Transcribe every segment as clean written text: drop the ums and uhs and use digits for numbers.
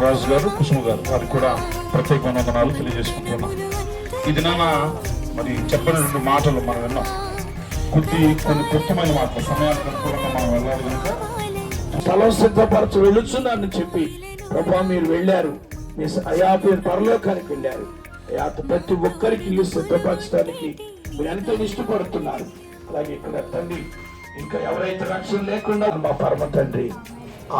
రాజు గారు, కుసుమ గారు, వారికి కూడా ప్రత్యేకమైన వందనాలు తెలియజేసుకుంటున్నాం. ఇది మరి చెప్పిన 2 మాటలు మనం విన్నాం. కొన్ని క్లుప్తమైన మాటలు, సమయానికి అనుకూలంగా మనం వెళ్ళాలి కనుక స్థలం సిద్ధపరచు వెళ్ళుచున్నానని చెప్పి, ప్రభా మీరు వెళ్ళారు, అయా మీరు పరలోకానికి వెళ్ళారు, అయా ప్రతి ఒక్కరికి ఇల్లు సిద్ధపరచడానికి మీరు ఎంతో ఇష్టపడుతున్నారు. అలాగే ఇక్కడ తండ్రి, ఇంకా ఎవరైతే రక్షణ లేకుండా మా పరమ తండ్రి,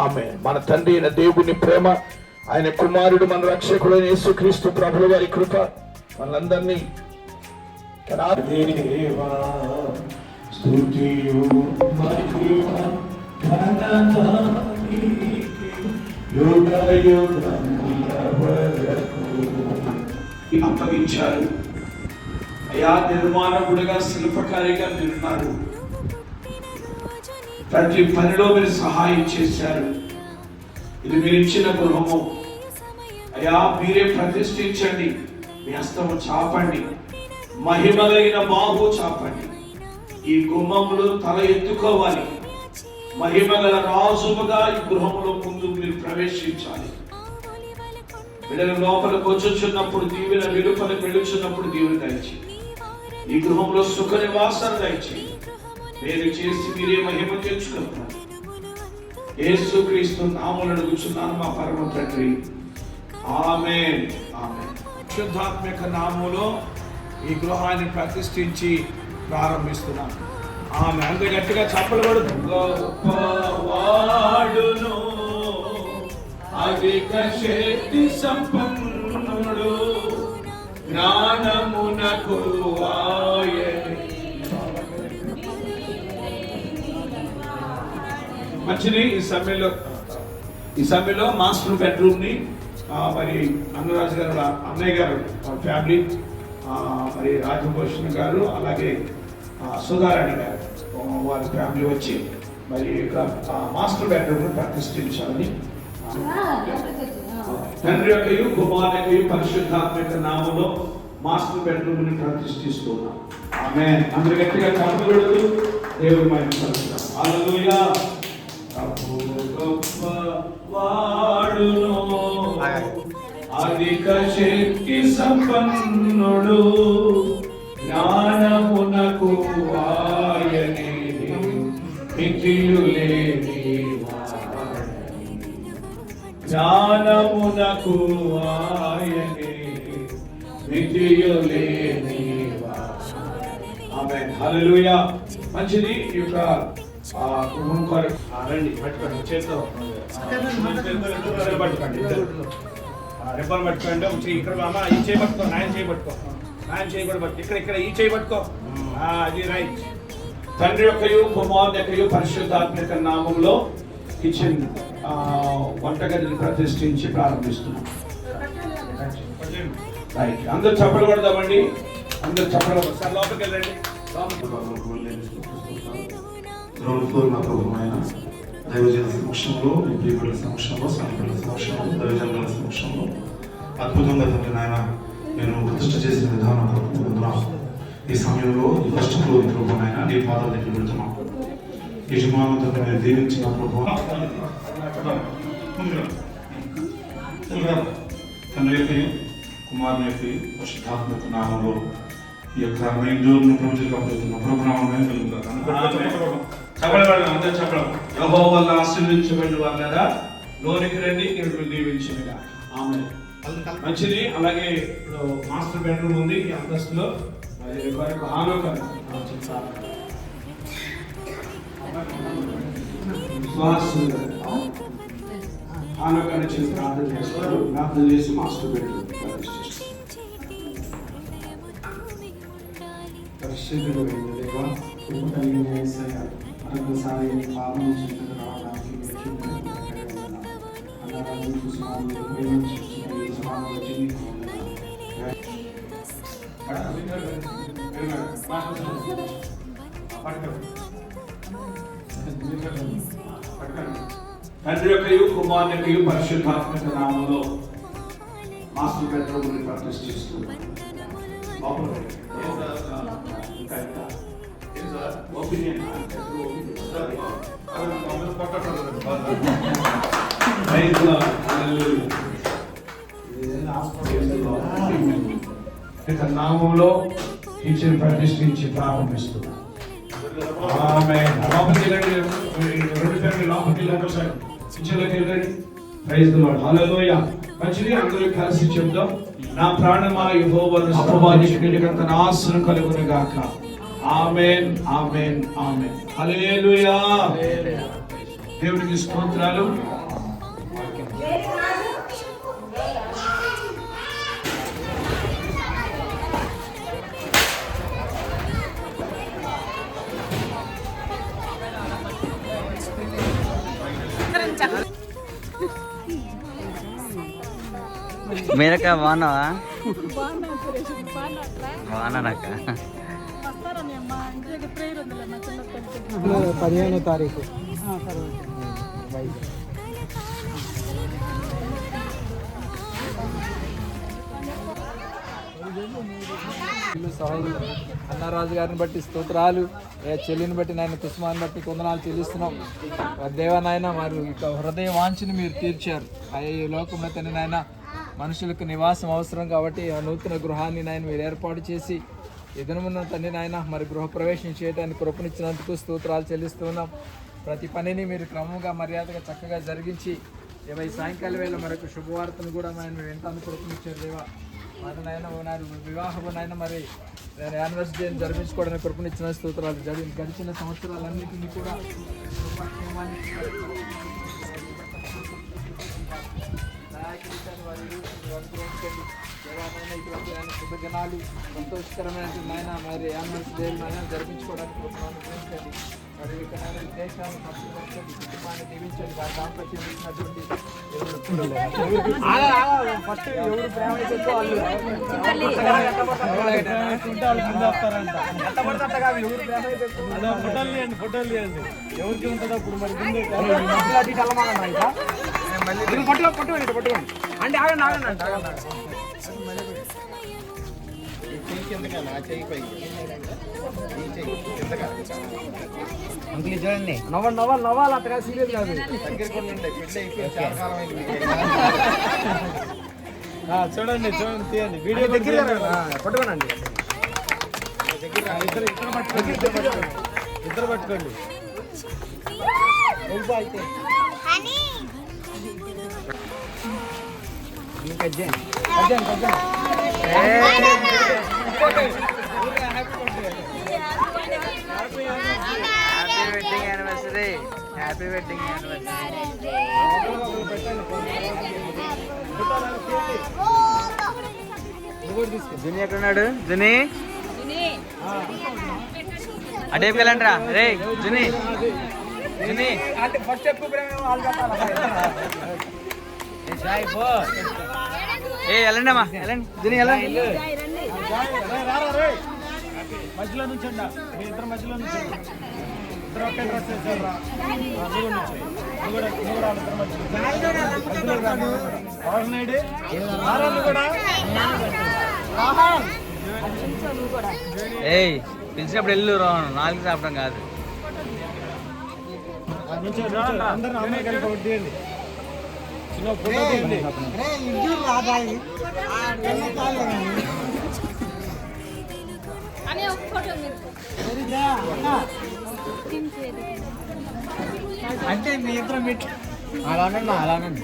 ఆమె మన తండ్రి అయిన దేవుని ప్రేమ, ఆయన కుమారుడు మన రక్షకుడు యేసుక్రీస్తు ప్రభువు వారి కృప మనందరినీ అప్పగించారు. అయా నిర్మాణకుడిగా, శిల్పకారిగా మీరున్నారు. ప్రతి పనిలో మీరు సహాయం చేశారు. ఇది మీరు ఇచ్చిన గృహము. అయా మీరే ప్రతిష్ఠించండి, మీ హస్తము చాపండి, మహిమ కలిగిన బాహు చాపండి. ఈ గుమ్మములు తల ఎత్తుకోవాలి. మహిమ గల రాజుగా ఈ గృహంలో ముందు మీరు ప్రవేశించాలి. బిడ్డల లోపలికి వచ్చుచున్నప్పుడు దీవెన, వెలుపలకు వెళ్ళుచున్నప్పుడు దీవెన దయచి, ఈ గృహంలో సుఖ నివాసం దయచి నేను చేసి మీరే మహిమ తెచ్చుకుంటున్నారు. యేసుక్రీస్తు నామమున అడుగుచున్నాను మా పరమ తండ్రి, ఆమేన్. ఆమేన్. శుద్ధాత్మక నామములో ఈ గృహాన్ని ప్రతిష్ఠించి ప్రారంభిస్తున్నాను. ఆమె అంత గట్టిగా చప్పలు వాడును, అధిక శక్తి సంపన్నుడు, జ్ఞానమునకు మంచిది. ఈ సమయంలో మాస్టర్ బెడ్రూమ్ ని మరి అన్నరాజు గారు, అన్నయ్య గారు, ఫ్యామిలీ, మరి రాజభూషణ్ గారు, అలాగే సుధారాణి గారు, వారి ఫ్యామిలీ వచ్చి మరి మాస్టర్ బెడ్రూమ్ ప్రతిష్ఠించాలని తండ్రి యొక్కయు కుమారుని పరిశుద్ధాత్మక నామములో మాస్టర్ బెడ్రూమ్ ని ప్రతిష్ఠిస్తున్నాం. ఆమేన్. అందరూ గట్టిగా చప్పట్లు కొడుతూ దేవుని మహిమపరుస్తాం. హల్లెలూయా. గొప్ప వాడును, అధిక శక్తి సంపన్నుడు, జ్ఞానమునకు ఆయనే మితిలు లేని జ్ఞానమునకు ఆయనే మితిలు లేని. ఆమేన్. హల్లెలూయా. మంచిది. ఈ యొక్క రండి, పట్టుకోండి, చేతితో పట్టుకోండి, రెబ్బలు పట్టుకోండి. ఇక్కడ అమ్మ ఈ చేయి పట్టుకో, నాయన చేయి పట్టుకో, నాయన చేయి కూడా పట్టుకో, ఇక్కడ ఈ చేయి పట్టుకో. అది రైట్. తండ్రి యొక్కయు కుమారుని యొక్కయు పరిశుద్ధాత్మక నామములో కిచెన్ వంటగదిని ప్రతిష్ఠించి ప్రారంభిస్తున్నాం. రైట్. అందరూ చప్పలు కొడదామండి. అందరూ చప్పలు సార్ లోపలికి వెళ్ళండి. నా ప్రభుత్వమైన దైవజన సమక్షంలో, ఈ ప్రియకుల సమక్షంలో, సంఘటన సమక్షంలో, దైవజనుల సమక్షంలో అద్భుతంగా తండ్రి నాయన నేను ప్రతిష్ఠ చేసిన విధానం ఈ సమయంలో ఈ ఫస్ట్ ఫ్లోర్ ప్రభుత్వమైన నీ పాదాల దగ్గర పెడుతున్నాం. యజమాను తండ్రి మీరు దీవించిన ప్రభు తండ్రి యొక్క కుమారుని యొక్క పరిశుద్ధాత్మక నామంలో ఈ యొక్క మెయిన్ డోర్ను ప్రజలకు అప్పుడుతున్న ప్రభునామమే కలుగుతారు. చెప్పడం అందరూ చెప్పడం. యెహోవా వల్ల ఆశీర్వదించబడిన వాళ్ళరా లోనికి రండి, దేవుడు దీవించునుగా. ఆమేన్. మంచిది. అలాగే ఇప్పుడు మాస్టర్ బెడ్రూమ్ ఉంది ఈ అంతస్తులో. అది వరకు హానుక హానుకని చెప్పి ప్రార్థన చేస్తారు. ప్రార్థన చేసి మాస్టర్ బెడ్రూమ్ పరిశుద్ధుడు దేవా, కృప కలిగిన యేసయ్య, మరొకసారి పాపం చింతకు రావడానికి తండ్రి యొక్కయు కుమారుని యొక్కయు పరిశుద్ధాత్మ నామములో మాస్టర్ బెడ్రూమ్ ప్రతిష్ఠిస్తూ నామంలో టీచర్ ప్రతిష్ఠించి ప్రారంభిస్తున్నాం. ఆమేన్. లోపలికి వెళ్ళండి, రెండు పేర్లు లోపలికి వెళ్ళండి, టీచర్లోకి వెళ్ళండి. Praise the lord. హల్లెలూయా. మంచిది, అందరూ కలిసి చెప్దాం. నా ప్రాణమా యెహోవాను అపవాదికునికంత నాశనం కలుగును గాక. ఆమేన్, ఆమేన్, ఆమేన్. హల్లెలూయా. దేవునికి స్తోత్రాలు. మీరక బాగున్నావా? బాగున్నానక్క. 15వ తారీఖు సహోదరులు అన్నారాజు గారిని బట్టి స్తోత్రాలు, చెల్లిని బట్టి నాయన కుసుమాన్ని బట్టి కొందనాలు చెల్లిస్తున్నాం. దేవానాయన మరి ఇక హృదయ వాంఛని మీరు తీర్చారు. ఈ లోకంలో తన నాయన మనుషులకు నివాసం అవసరం కాబట్టి ఆ నూతన గృహాన్ని నాయన మీరు ఏర్పాటు చేసి ఎదురుమున్న తండ్రి నాయన మరి గృహప్రవేశం చేయడానికి కృపనిచ్చినందుకు స్తోత్రాలు చెల్లిస్తున్నాం. ప్రతి పనిని మీరు క్రమంగా మర్యాదగా చక్కగా జరిగించి ఈ సాయంకాలం వేళ మరొక శుభవార్తను కూడా మేము ఎంత కృపనిచ్చారు దేవా. మరి నాయన వివాహము నాయన మరి యానివర్సరీ డేని జరిపించుకోవడానికి కృపనిచ్చిన స్తోత్రాలు. గడిచిన సంవత్సరాలన్నింటినీ కూడా శుభజనాలు సంతోషకరమైన నాయన మరి యానివర్సరీ డే నాయన జరిపించుకోవడానికి కృపనించండి. మరి ఇక్కడ విదేశాలను పరిశీలించండి, కుటుంబాన్ని దీవించండి. వారి దాంపత్యం ఇచ్చినటువంటి ఫస్ట్ ఎవరు ప్రేమ వాళ్ళు ఫోటోలు తీయండి. ఎవరికి ఉంటుందో అప్పుడు మరి పట్టుకోండి అంటే ఆగండి చూడండి, నవ్వాలి అంతగా సీరియస్ కాదు. చూడండి తీయండి, వీడియో దగ్గర పట్టుకోనండి. ఇద్దరు పట్టుకోండి. అయితే హ్యాపీ వెడ్డింగ్ యానివర్సరీ. జుని ఎక్కడున్నాడు? జుని అటేపు వెళ్ళండి రా. రే జుని అంటే ఫస్ట్ ఎక్కువ వెళ్ళండి అమ్మా, వెళ్ళండి జుని వెళ్ళండి. మధ్యలో నుంచి మీ ఇద్దరు మధ్యలో నుంచి ఇద్దరు ఒకే డ్రెస్ వేసారా? ఏయ్ పిలిచినప్పుడు వెళ్ళు, 4 సాపడం కాదు. చిన్న ఫోటో తీయండి. అంటే మీ ఇద్దరు అలానండి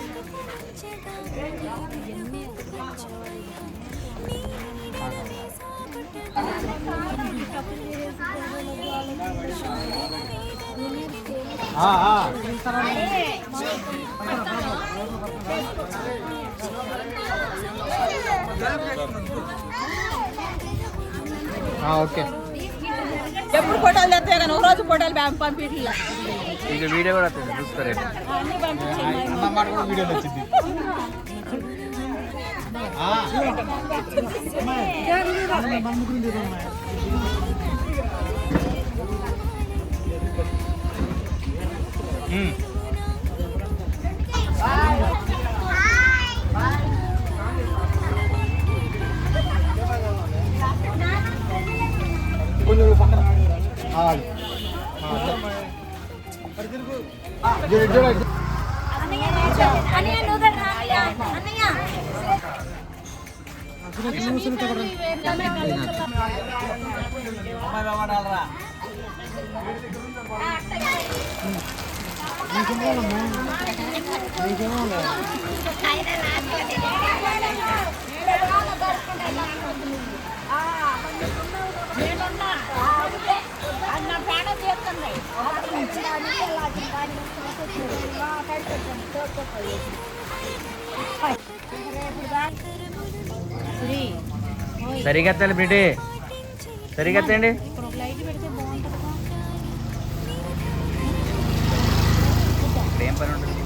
ఓకే ఎప్పుడు ఫోటోలు తెస్తే కానీ ఒక రోజు ఫోటోలు పంపించలే. ఇక వీడియో కూడా వస్తుంది చూస్తారు. అన్ని పంపించాను. అన్నమాట కూడా వీడియోలో వచ్చింది. సరిగా ఎత్తాలి బ్రిటి, సరిగా ఎత్తండి. ఏం పని ఉంటుంది?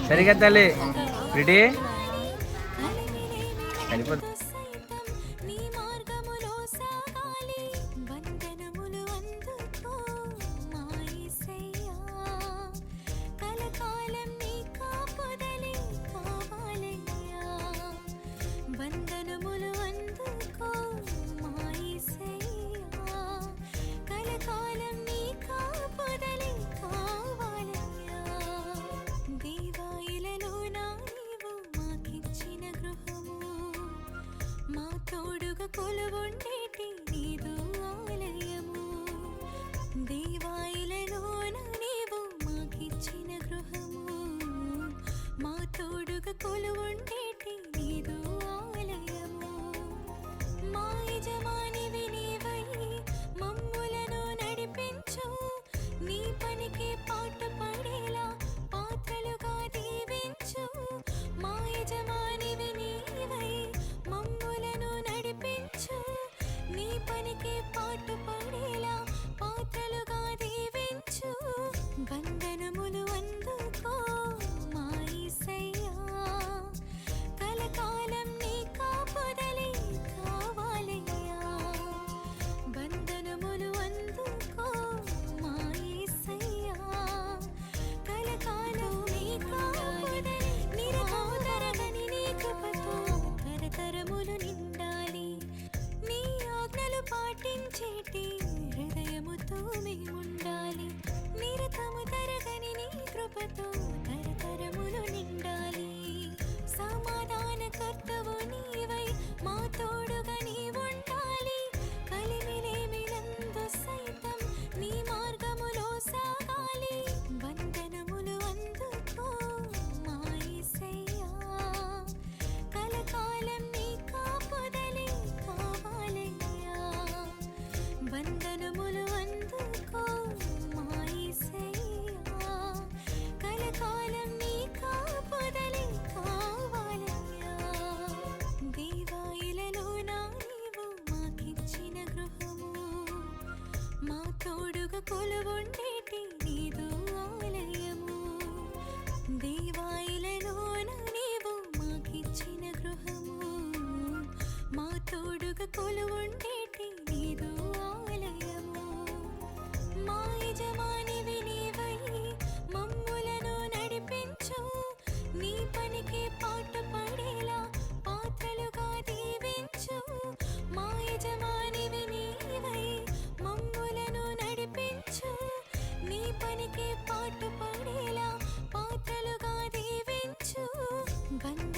సరిగా ఎత్తాలి బ్రిటి, సరిపోతుంది. తోడుగా కొలువుండేటి నీదు ఆలయము, దేవాయిలలోన నీవు మాకిచ్చిన గృహము, మా తోడుగా కొలువుండేటి నీదు ఆలయము, మా యజమానివి నీవై మమ్ములను నడిపించు, నీ పనికి పాటు పడేలా పాత్రలుగా దీవించు, మా యజమానివి నీవై మమ్ములను నడిపించు, నీ పనికి పాటు పడేలా పాత్రలుగా దీవించు, వందనములు అందుకో మా యేసయ్యా, కలకాలం నీ కాపుదలే కావాలయ్యా, వందనములు అందుకో మా యేసయ్యా, కలకాలం నీ కాపుదలే నిరవధరగని నీ కృపతో తరతరములు నిండాలి, నీ ఆజ్ఞలు పాటించేటి హృదయముతో మేముండాలి, నిరతము తరగని నీ కృపతో తరతరములు నిండాలి, సమాధానకర్తవు నీవై మా తోడుగా నీవుండాలి, కలిమిలేమిలందు సైతం నీ మార్గములో సాగాలి, వందనములు అందుకో మా యేసయ్యా, కలకాలం నీ కాపుదలే కావాలయ్యా, వందనములు అందుకో మా యేసయ్యా, కలకాలం నీ కాపుదలే కావాలయ్యా, దేవాయిలలోన నీవు మాకిచ్చిన గృహము, మా తోడుగా కొలువుండేటి నీదు ఆలయము, దేవాయిలలోన నీవు మాకిచ్చిన గృహము, మా తోడుగా కొలువుండేటి నీదు ఆలయము, మా యజమానివి నీవై మమ్ములను నడిపించు, నీ పనికి పాటు పడేలా పాత్రలుగా దీవించు, మా యజమానివి నీవై మమ్ములను నడిపించు, నీ పనికి పాటు పడేలా పాత్రలుగా దీవించు, వంద